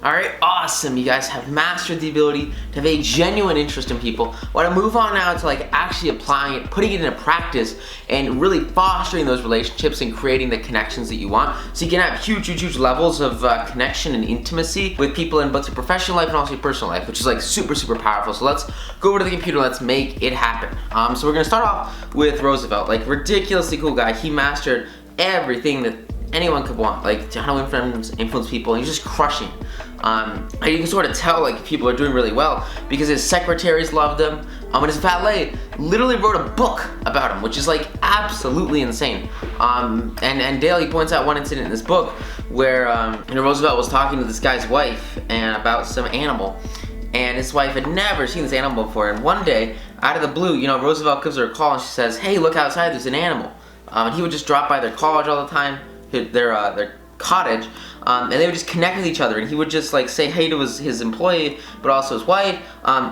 Alright, awesome. You guys have mastered the ability to have a genuine interest in people. I want to move on now to like actually applying it, putting it into practice, and really fostering those relationships and creating the connections that you want. So you can have huge levels of connection and intimacy with people in both your professional life and also your personal life, which is like super powerful. So let's go over to the computer, let's make it happen. So we're gonna start off with Roosevelt, like ridiculously cool guy. He mastered everything that anyone could want, like how to influence people, and he's just crushing. And you can sort of tell like people are doing really well because his secretaries loved him, and his valet literally wrote a book about him, which is like absolutely insane. And Dale, he points out one incident in this book where Roosevelt was talking to this guy's wife and about some animal, and his wife had never seen this animal before. And one day, out of the blue, Roosevelt gives her a call and she says, "Hey, look outside, there's an animal." And he would just drop by their college all the time, their cottage, and they would just connect with each other, and he would just like say hey to his employee, but also his wife,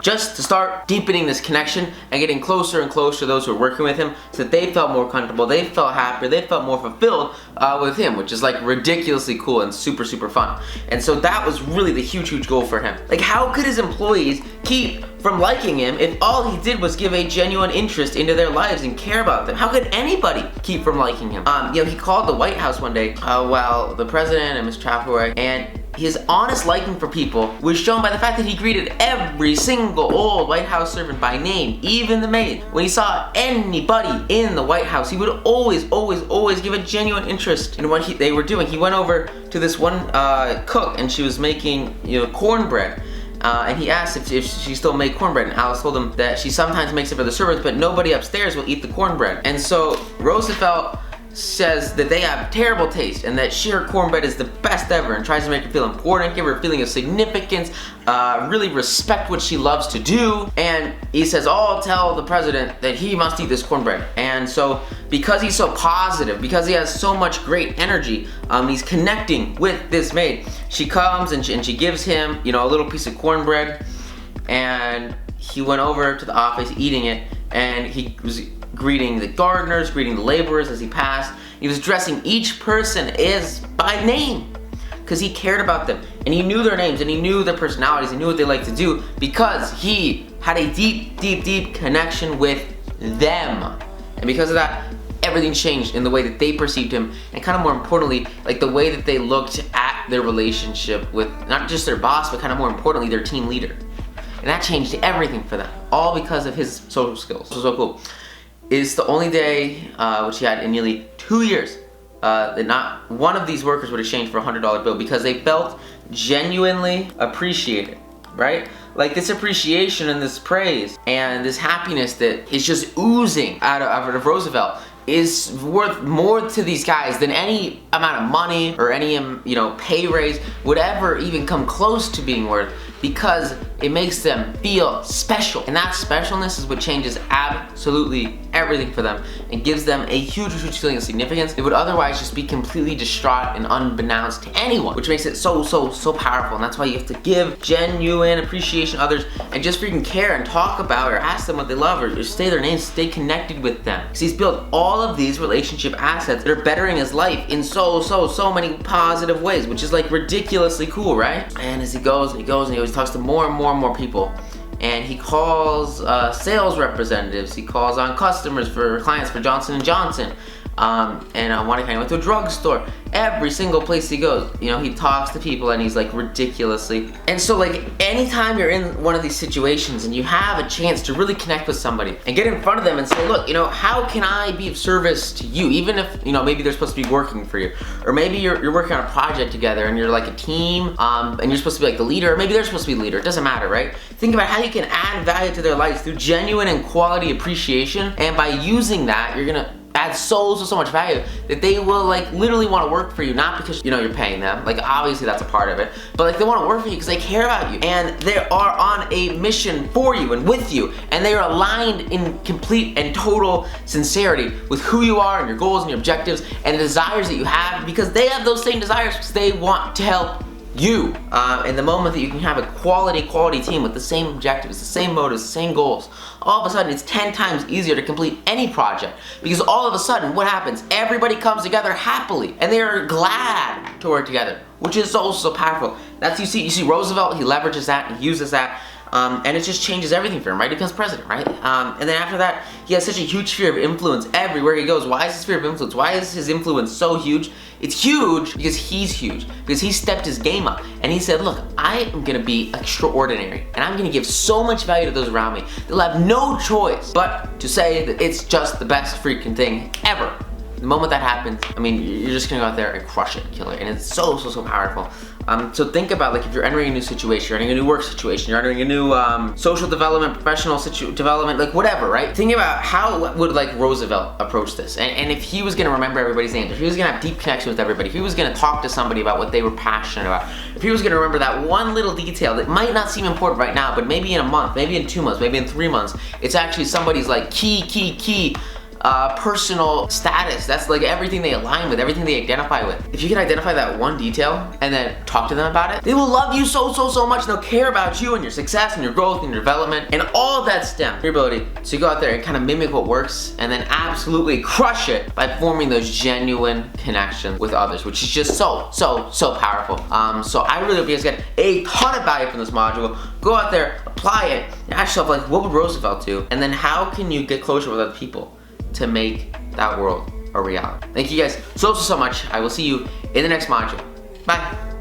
just to start deepening this connection and getting closer and closer to those who are working with him, so that they felt more comfortable, they felt happier, they felt more fulfilled with him, which is like ridiculously cool and super fun. And so that was really the huge goal for him. Like, how could his employees keep from liking him if all he did was give a genuine interest into their lives and care about them? How could anybody keep from liking him? He called the White House one day while the president and Ms. Chapaway, and his honest liking for people was shown by the fact that he greeted every single old White House servant by name, even the maid. When he saw anybody in the White House, he would always give a genuine interest in what they were doing. He went over to this one cook, and she was making cornbread. And he asked if she still made cornbread, and Alice told him that she sometimes makes it for the servants, but nobody upstairs will eat the cornbread. And so Roosevelt says that they have terrible taste and that her cornbread is the best ever, and tries to make her feel important, give her a feeling of significance, really respect what she loves to do. And he says, "Oh, tell the president that he must eat this cornbread." And so because he's so positive, because he has so much great energy, he's connecting with this maid. She comes and she gives him a little piece of cornbread, and he went over to the office eating it, and he was greeting the gardeners, greeting the laborers as he passed. He was addressing each person by name because he cared about them, and he knew their names, and he knew their personalities, and knew what they like to do, because he had a deep connection with them. And because of that, everything changed in the way that they perceived him, and kind of more importantly, like the way that they looked at their relationship with not just their boss, but kind of more importantly, their team leader. And that changed everything for them, all because of his social skills. So cool. It's the only day, which he had in nearly 2 years, that not one of these workers would exchange for a $100 bill, because they felt genuinely appreciated, right? Like, this appreciation and this praise and this happiness that is just oozing out of Roosevelt is worth more to these guys than any amount of money or any pay raise would ever even come close to being worth, because it makes them feel special. And that specialness is what changes absolutely everything for them and gives them a huge feeling of significance. It would otherwise just be completely distraught and unbeknownst to anyone, which makes it so powerful. And that's why you have to give genuine appreciation to others, and just freaking care and talk about or ask them what they love, or say their names, stay connected with them. Because he's built all of these relationship assets that are bettering his life in so many positive ways, which is like ridiculously cool, right? And as he goes and he always talks to more and more people, and he calls sales representatives, he calls on customers for clients for Johnson & Johnson, and one time he went to a drugstore. Every single place he goes, he talks to people, and he's like ridiculously. And so like anytime you're in one of these situations and you have a chance to really connect with somebody and get in front of them and say, look, how can I be of service to you? Even if, maybe they're supposed to be working for you, or maybe you're working on a project together and you're like a team, and you're supposed to be like the leader, or maybe they're supposed to be the leader. It doesn't matter, right? Think about how you can add value to their lives through genuine and quality appreciation, and by using that, you're gonna add so much value that they will like literally want to work for you, not because you're paying them, like obviously that's a part of it, but like they want to work for you because they care about you, and they are on a mission for you and with you, and they are aligned in complete and total sincerity with who you are and your goals and your objectives and the desires that you have, because they have those same desires, because they want to help you. In the moment that you can have a quality team with the same objectives, the same motives, the same goals, all of a sudden it's 10 times easier to complete any project, because all of a sudden what happens? Everybody comes together happily and they are glad to work together, which is also powerful. That's you see Roosevelt, he leverages that, he uses that. And it just changes everything for him, right? He becomes president, right? And then after that, he has such a huge sphere of influence everywhere he goes. Why is his sphere of influence? Why is his influence so huge? It's huge because he's huge. Because he stepped his game up and he said, look, I am gonna be extraordinary and I'm gonna give so much value to those around me. They'll have no choice but to say that it's just the best freaking thing ever. The moment that happens, I mean, you're just gonna go out there and crush it, kill it, and it's so powerful. So think about, like, if you're entering a new situation, you're entering a new work situation, you're entering a new social development, professional development, like whatever, right? Think about how would like Roosevelt approach this, and if he was gonna remember everybody's names, if he was gonna have deep connection with everybody, if he was gonna talk to somebody about what they were passionate about, if he was gonna remember that one little detail that might not seem important right now, but maybe in a month, maybe in 2 months, maybe in 3 months, it's actually somebody's like key personal status. That's like everything they align with, everything they identify with. If you can identify that one detail and then talk to them about it, they will love you so much, and they'll care about you and your success and your growth and your development and all of that stem your ability to go out there and kind of mimic what works and then absolutely crush it by forming those genuine connections with others, which is just so powerful. So I really hope you guys get a ton of value from this module. Go out there, apply it, and ask yourself, like, what would Roosevelt do? And then how can you get closer with other people to make that world a reality? Thank you guys so much. I will see you in the next module. Bye.